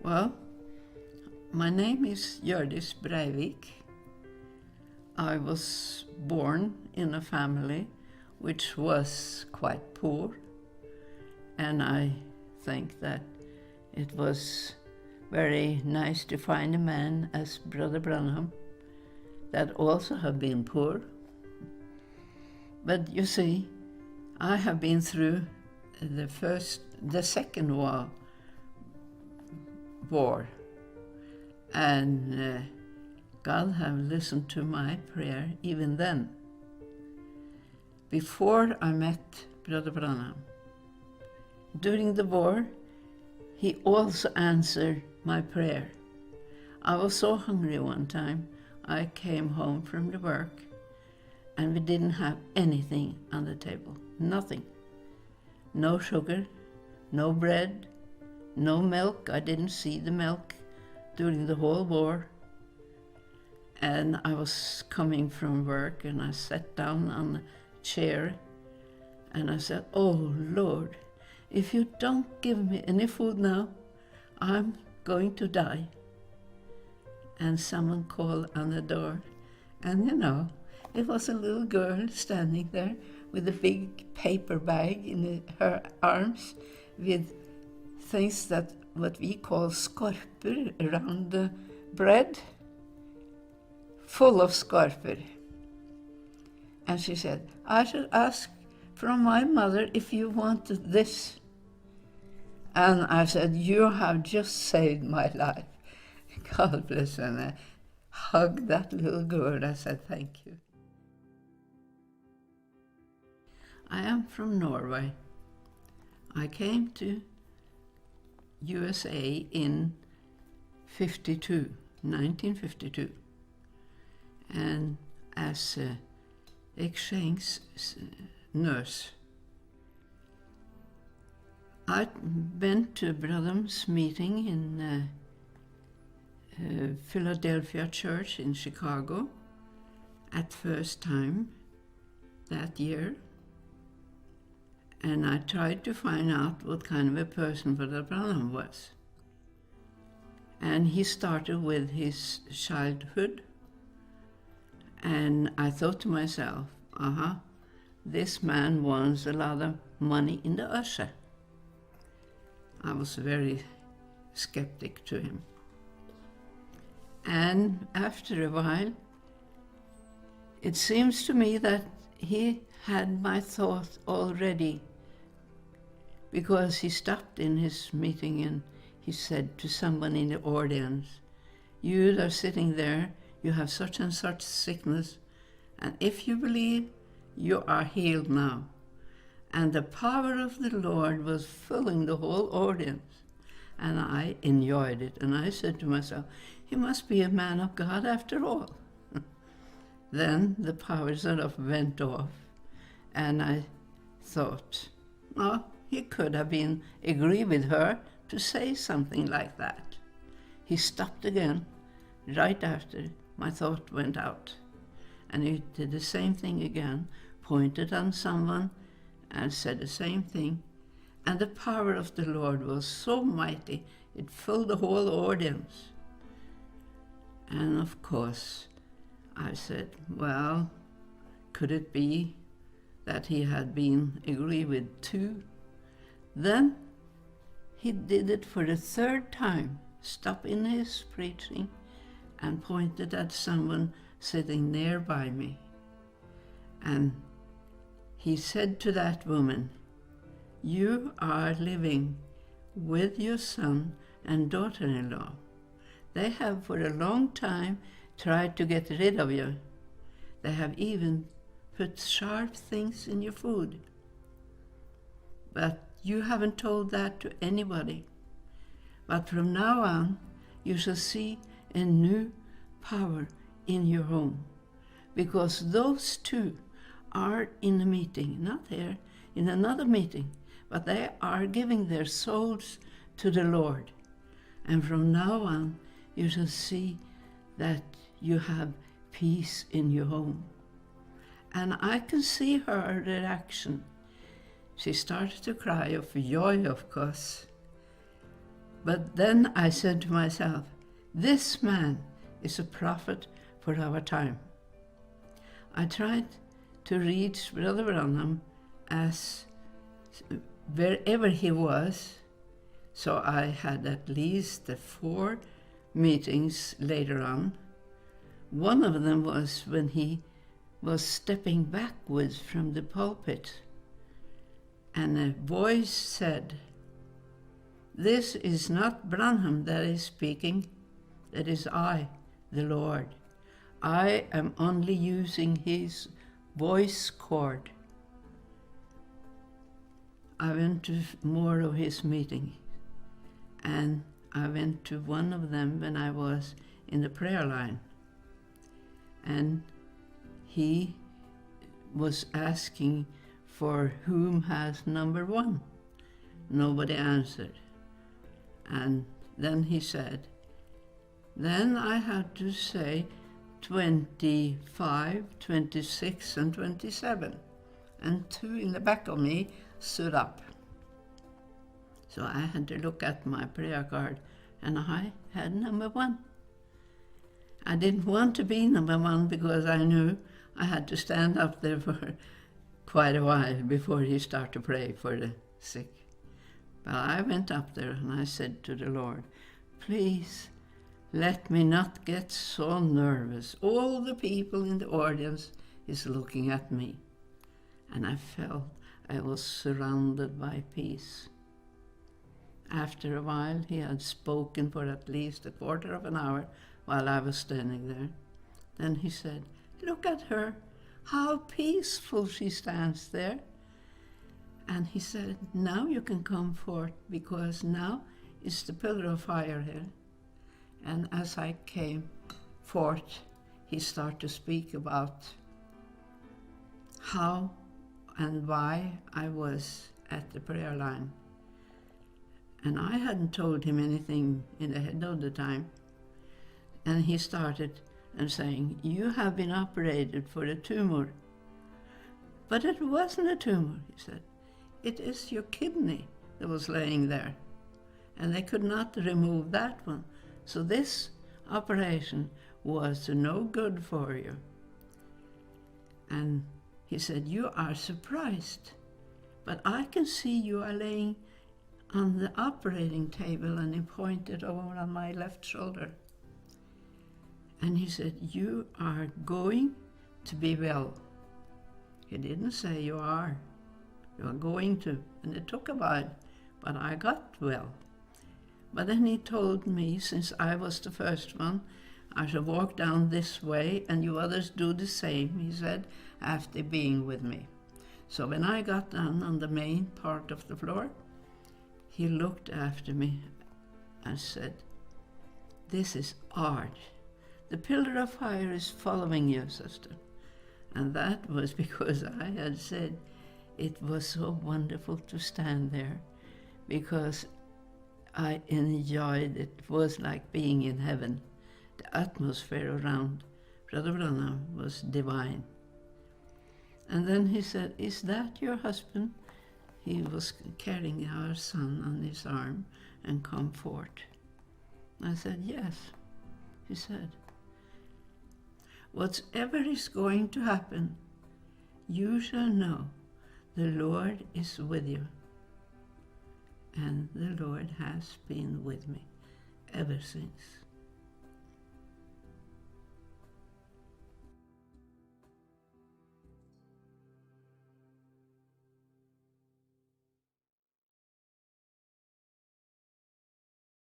Well, my name is Hjordis Breivik. I was born in a family which was quite poor, and I think that it was very nice to find a man as Brother Branham that also have been poor. But you see, I have been through the second war, and God have listened to my prayer even then. Before I met Brother Branham, during the war, he also answered my prayer. I was so hungry one time, I came home from the work, and we didn't have anything on the table, nothing. No sugar, no bread, no milk. I didn't see the milk during the whole war. And I was coming from work, and I sat down on a chair, and I said, "Oh Lord, if you don't give me any food now, I'm going to die." And someone called on the door, and it was a little girl standing there with a big paper bag in her arms with things that what we call skorper around the bread, full of skorper. And she said, "I should ask from my mother if you wanted this." And I said, "You have just saved my life." God bless her. And I hugged that little girl. I said, "Thank you." I am from Norway. I came to USA in 1952, and as an exchange nurse. I went to Branham's meeting in Philadelphia Church in Chicago at first time that year. And I tried to find out what kind of a person Brother Branham was. And he started with his childhood. And I thought to myself, this man wants a lot of money in the usher. I was very skeptic to him. And after a while, it seems to me that he had my thought already, because he stopped in his meeting and he said to someone in the audience, "You that are sitting there, you have such and such sickness, and if you believe, you are healed now." And the power of the Lord was filling the whole audience, and I enjoyed it. And I said to myself, he must be a man of God after all. Then the power sort of went off, and I thought, he could have been agree with her to say something like that. He stopped again, right after my thought went out. And he did the same thing again, pointed on someone and said the same thing. And the power of the Lord was so mighty, it filled the whole audience. And of course, I said, well, could it be that he had been agree with two? Then he did it for the third time, stopped in his preaching and pointed at someone sitting nearby me. And he said to that woman, "You are living with your son and daughter-in-law. They have for a long time tried to get rid of you. They have even put sharp things in your food. But you haven't told that to anybody. But from now on, you shall see a new power in your home. Because those two are in a meeting, not here, in another meeting, but they are giving their souls to the Lord. And from now on, you shall see that you have peace in your home." And I can see her reaction. She started to cry of joy, of course. But then I said to myself, this man is a prophet for our time. I tried to reach Brother Branham as wherever he was, so I had at least 4 meetings later on. One of them was when he was stepping backwards from the pulpit, and a voice said, "This is not Branham that is speaking, that is I, the Lord. I am only using his voice cord." I went to more of his meetings, and I went to one of them when I was in the prayer line. And he was asking for whom has number 1. Nobody answered. And then he said, then I had to say 25, 26, and 27. And 2 in the back of me stood up. So I had to look at my prayer card, and I had number 1. I didn't want to be number 1 because I knew I had to stand up there for quite a while before he started to pray for the sick. But I went up there and I said to the Lord, please let me not get so nervous. All the people in the audience is looking at me. And I felt I was surrounded by peace. After a while, he had spoken for at least a quarter of an hour while I was standing there. Then he said, look at her, how peaceful she stands there. And he said, now you can come forth, because now is the pillar of fire here. And as I came forth, he started to speak about how and why I was at the prayer line. And I hadn't told him anything in the head of the time. And he started and saying, you have been operated for a tumor. But it wasn't a tumor, he said. It is your kidney that was laying there. And they could not remove that one. So this operation was no good for you. And he said, you are surprised, but I can see you are laying on the operating table, and he pointed over on my left shoulder. And he said, you are going to be well. He didn't say you are going to. And it took a while, but I got well. But then he told me, since I was the first one, I should walk down this way and you others do the same, he said, after being with me. So when I got down on the main part of the floor, he looked after me and said, this is art. The pillar of fire is following you, sister. And that was because I had said it was so wonderful to stand there, because I enjoyed it. It was like being in heaven. The atmosphere around Brother Branham was divine. And then he said, is that your husband? He was carrying our son on his arm and come forth. I said, yes. He said, whatever is going to happen, you shall know the Lord is with you. And the Lord has been with me ever since.